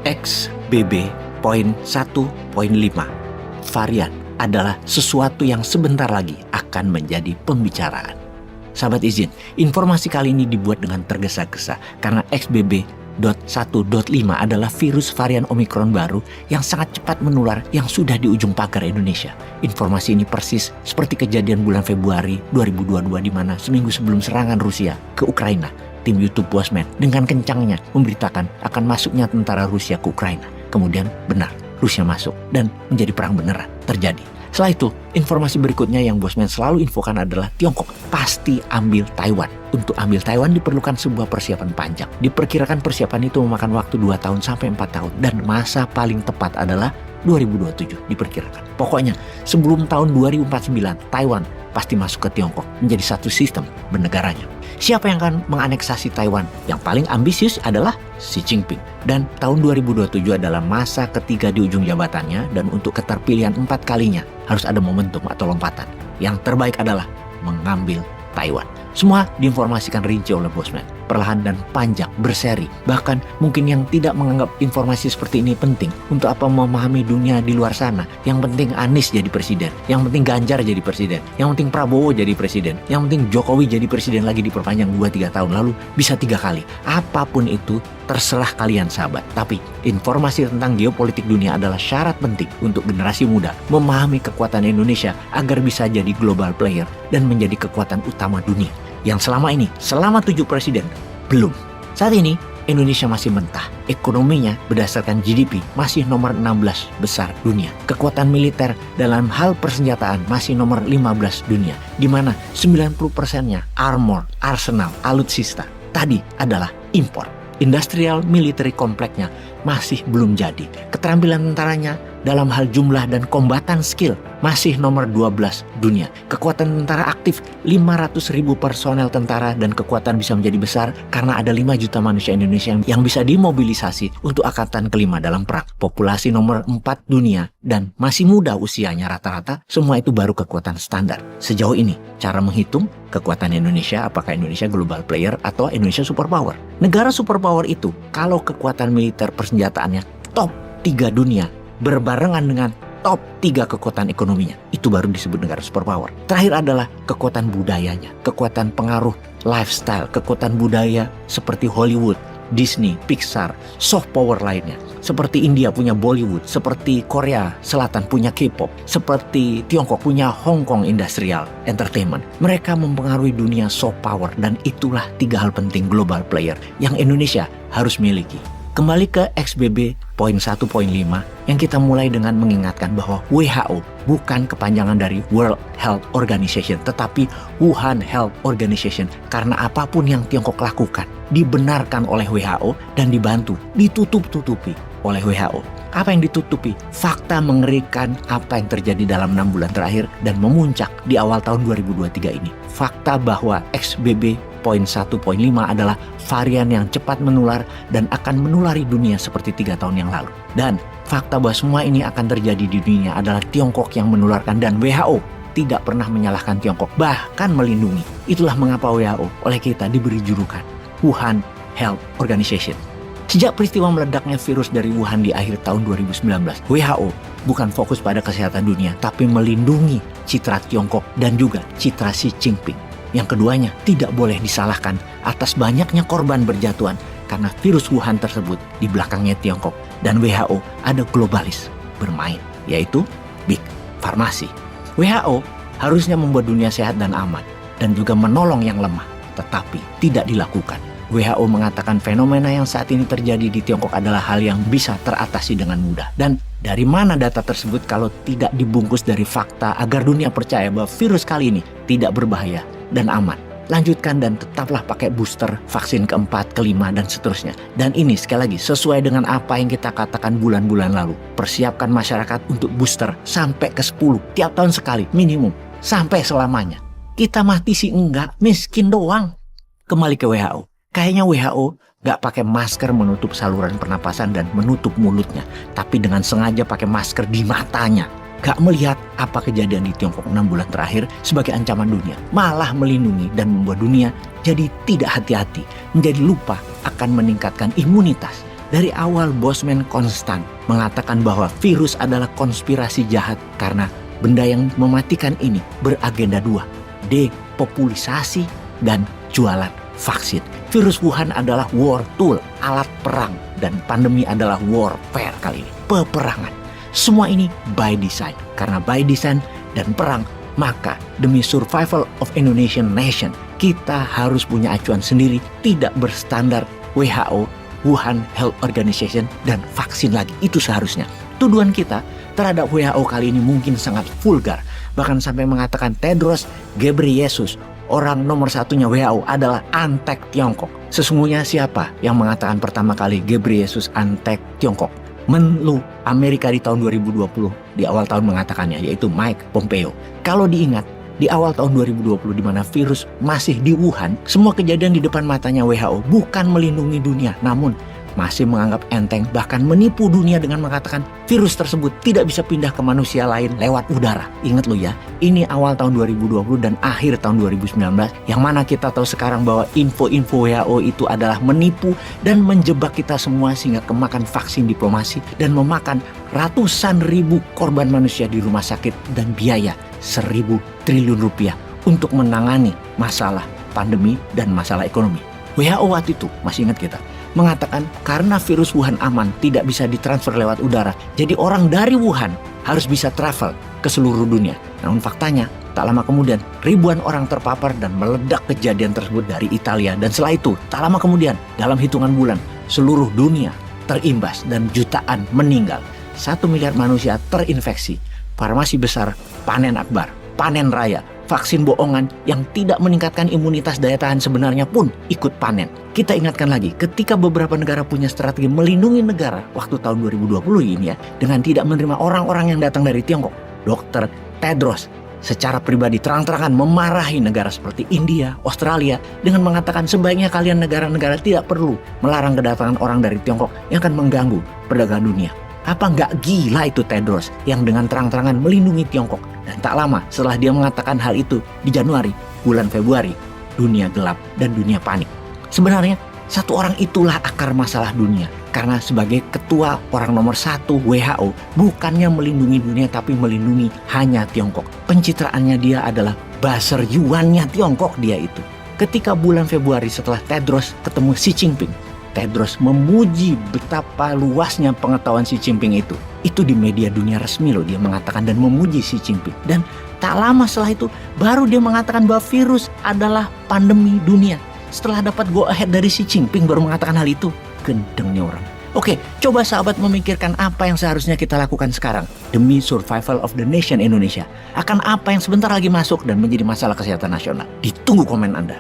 XBB.1.5 varian adalah sesuatu yang sebentar lagi akan menjadi pembicaraan. Sahabat izin, informasi kali ini dibuat dengan tergesa-gesa karena XBB.1.5 adalah virus varian Omicron baru yang sangat cepat menular yang sudah di ujung pagar Indonesia. Informasi ini persis seperti kejadian bulan Februari 2022 di mana seminggu sebelum serangan Rusia ke Ukraina, tim YouTube Bosman dengan kencangnya memberitakan akan masuknya tentara Rusia ke Ukraina. Kemudian benar, Rusia masuk dan menjadi perang beneran terjadi. Setelah itu, informasi berikutnya yang Bosman selalu infokan adalah Tiongkok pasti ambil Taiwan. Untuk ambil Taiwan diperlukan sebuah persiapan panjang. Diperkirakan persiapan itu memakan waktu 2 tahun sampai 4 tahun dan masa paling tepat adalah 2027 diperkirakan. Pokoknya sebelum tahun 2049 Taiwan pasti masuk ke Tiongkok menjadi satu sistem bernegaranya. Siapa yang akan menganeksasi Taiwan? Yang paling ambisius adalah Xi Jinping. Dan tahun 2027 adalah masa ketiga di ujung jabatannya dan untuk keterpilihan 4 kalinya harus ada momentum atau lompatan. Yang terbaik adalah mengambil Taiwan. Semua diinformasikan rinci oleh Bosman, perlahan dan panjang, berseri. Bahkan mungkin yang tidak menganggap informasi seperti ini penting. Untuk apa memahami dunia di luar sana? Yang penting Anies jadi presiden, yang penting Ganjar jadi presiden, yang penting Prabowo jadi presiden, yang penting Jokowi jadi presiden lagi diperpanjang 2-3 tahun lalu bisa 3 kali. Apapun itu terserah kalian sahabat. Tapi informasi tentang geopolitik dunia adalah syarat penting untuk generasi muda memahami kekuatan Indonesia agar bisa jadi global player dan menjadi kekuatan utama dunia. Yang selama 7 presiden, belum. Saat ini, Indonesia masih mentah. Ekonominya berdasarkan GDP masih nomor 16 besar dunia. Kekuatan militer dalam hal persenjataan masih nomor 15 dunia. Di mana 90%-nya armor, arsenal, alutsista tadi adalah impor. Industrial military kompleknya masih belum jadi. Keterampilan tentaranya dalam hal jumlah dan kombatan skill masih nomor 12 dunia. Kekuatan tentara aktif 500.000 personel tentara dan kekuatan bisa menjadi besar karena ada 5 juta manusia Indonesia yang bisa dimobilisasi untuk angkatan kelima dalam perang. Populasi nomor 4 dunia dan masih muda usianya rata-rata, semua itu baru kekuatan standar. Sejauh ini, cara menghitung kekuatan Indonesia, apakah Indonesia global player atau Indonesia superpower. Negara superpower itu, kalau kekuatan militer persenjataannya top 3 dunia, berbarengan dengan top 3 kekuatan ekonominya, itu baru disebut negara superpower. Terakhir adalah kekuatan budayanya, kekuatan pengaruh lifestyle, kekuatan budaya seperti Hollywood, Disney, Pixar, soft power lainnya. Seperti India punya Bollywood, seperti Korea Selatan punya K-pop, seperti Tiongkok punya Hong Kong Industrial Entertainment. Mereka mempengaruhi dunia soft power dan itulah 3 hal penting global player yang Indonesia harus miliki. Kembali ke XBB.1.5 yang kita mulai dengan mengingatkan bahwa WHO bukan kepanjangan dari World Health Organization, tetapi Wuhan Health Organization. Karena apapun yang Tiongkok lakukan dibenarkan oleh WHO dan dibantu, ditutup-tutupi oleh WHO. Apa yang ditutupi? Fakta mengerikan apa yang terjadi dalam 6 bulan terakhir dan memuncak di awal tahun 2023 ini. Fakta bahwa XBB.1.5 adalah varian yang cepat menular dan akan menulari dunia seperti 3 tahun yang lalu. Dan fakta bahwa semua ini akan terjadi di dunia adalah Tiongkok yang menularkan dan WHO tidak pernah menyalahkan Tiongkok, bahkan melindungi. Itulah mengapa WHO oleh kita diberi julukan Wuhan Health Organization. Sejak peristiwa meledaknya virus dari Wuhan di akhir tahun 2019, WHO bukan fokus pada kesehatan dunia, tapi melindungi citra Tiongkok dan juga citra Xi Jinping. Yang keduanya tidak boleh disalahkan atas banyaknya korban berjatuhan karena virus Wuhan tersebut di belakangnya Tiongkok dan WHO ada globalis bermain, yaitu Big Pharmacy. WHO harusnya membuat dunia sehat dan aman dan juga menolong yang lemah, tetapi tidak dilakukan. WHO mengatakan fenomena yang saat ini terjadi di Tiongkok adalah hal yang bisa teratasi dengan mudah. Dan dari mana data tersebut kalau tidak dibungkus dari fakta agar dunia percaya bahwa virus kali ini tidak berbahaya dan aman. Lanjutkan dan tetaplah pakai booster vaksin keempat, kelima, dan seterusnya. Dan ini sekali lagi sesuai dengan apa yang kita katakan bulan-bulan lalu. Persiapkan masyarakat untuk booster sampai ke 10 tiap tahun sekali minimum sampai selamanya. Kita mati sih enggak, miskin doang. Kembali ke WHO. Kayaknya WHO gak pakai masker menutup saluran pernapasan dan menutup mulutnya, tapi dengan sengaja pakai masker di matanya. Gak melihat apa kejadian di Tiongkok 6 bulan terakhir sebagai ancaman dunia, malah melindungi dan membuat dunia jadi tidak hati-hati, menjadi lupa akan meningkatkan imunitas Dari awal Bosman konstan mengatakan bahwa virus adalah konspirasi jahat karena benda yang mematikan ini beragenda dua, depopulisasi dan jualan vaksin. Virus Wuhan adalah war tool, alat perang, dan pandemi adalah warfare kali ini, peperangan. Semua ini by design, karena by design dan perang, maka demi survival of Indonesian nation, kita harus punya acuan sendiri, tidak berstandar WHO, Wuhan Health Organization, dan vaksin lagi. Itu seharusnya. Tuduhan kita terhadap WHO kali ini mungkin sangat vulgar, bahkan sampai mengatakan Tedros Ghebreyesus, orang nomor satunya WHO, adalah antek Tiongkok. Sesungguhnya siapa yang mengatakan pertama kali Ghebreyesus antek Tiongkok? Menlu Amerika di tahun 2020 di awal tahun mengatakannya, yaitu Mike Pompeo. Kalau diingat, di awal tahun 2020 di mana virus masih di Wuhan, semua kejadian di depan matanya WHO bukan melindungi dunia, namun masih menganggap enteng, bahkan menipu dunia dengan mengatakan virus tersebut tidak bisa pindah ke manusia lain lewat udara. Ingat lo ya, ini awal tahun 2020 dan akhir tahun 2019, yang mana kita tahu sekarang bahwa info-info WHO itu adalah menipu dan menjebak kita semua sehingga kemakan vaksin diplomasi dan memakan ratusan ribu korban manusia di rumah sakit dan biaya 1.000 triliun rupiah untuk menangani masalah pandemi dan masalah ekonomi. WHO waktu itu, masih ingat kita, mengatakan karena virus Wuhan aman, tidak bisa ditransfer lewat udara, jadi orang dari Wuhan harus bisa travel ke seluruh dunia. Namun faktanya, tak lama kemudian ribuan orang terpapar dan meledak kejadian tersebut dari Italia. Dan setelah itu, tak lama kemudian, dalam hitungan bulan, seluruh dunia terimbas dan jutaan meninggal. 1 miliar manusia terinfeksi. Farmasi besar panen akbar, panen raya, vaksin bohongan yang tidak meningkatkan imunitas daya tahan sebenarnya pun ikut panen. Kita ingatkan lagi, ketika beberapa negara punya strategi melindungi negara waktu tahun 2020 ini ya, dengan tidak menerima orang-orang yang datang dari Tiongkok, Dr. Tedros secara pribadi terang-terangan memarahi negara seperti India, Australia dengan mengatakan sebaiknya kalian negara-negara tidak perlu melarang kedatangan orang dari Tiongkok yang akan mengganggu perdagangan dunia. Apa nggak gila itu Tedros yang dengan terang-terangan melindungi Tiongkok? Dan tak lama setelah dia mengatakan hal itu di Januari, bulan Februari, dunia gelap dan dunia panik. Sebenarnya satu orang itulah akar masalah dunia. Karena sebagai ketua orang nomor 1 WHO, bukannya melindungi dunia tapi melindungi hanya Tiongkok. Pencitraannya dia adalah buzzer Yuannya Tiongkok dia itu. Ketika bulan Februari setelah Tedros ketemu Xi Jinping, Tedros memuji betapa luasnya pengetahuan Xi Jinping itu. Itu di media dunia resmi loh dia mengatakan dan memuji Xi Jinping. Dan tak lama setelah itu baru dia mengatakan bahwa virus adalah pandemi dunia. Setelah dapat go ahead dari Xi Jinping baru mengatakan hal itu. Gendengnya orang. Oke, coba sahabat memikirkan apa yang seharusnya kita lakukan sekarang demi survival of the nation Indonesia. Akan apa yang sebentar lagi masuk dan menjadi masalah kesehatan nasional. Ditunggu komen Anda.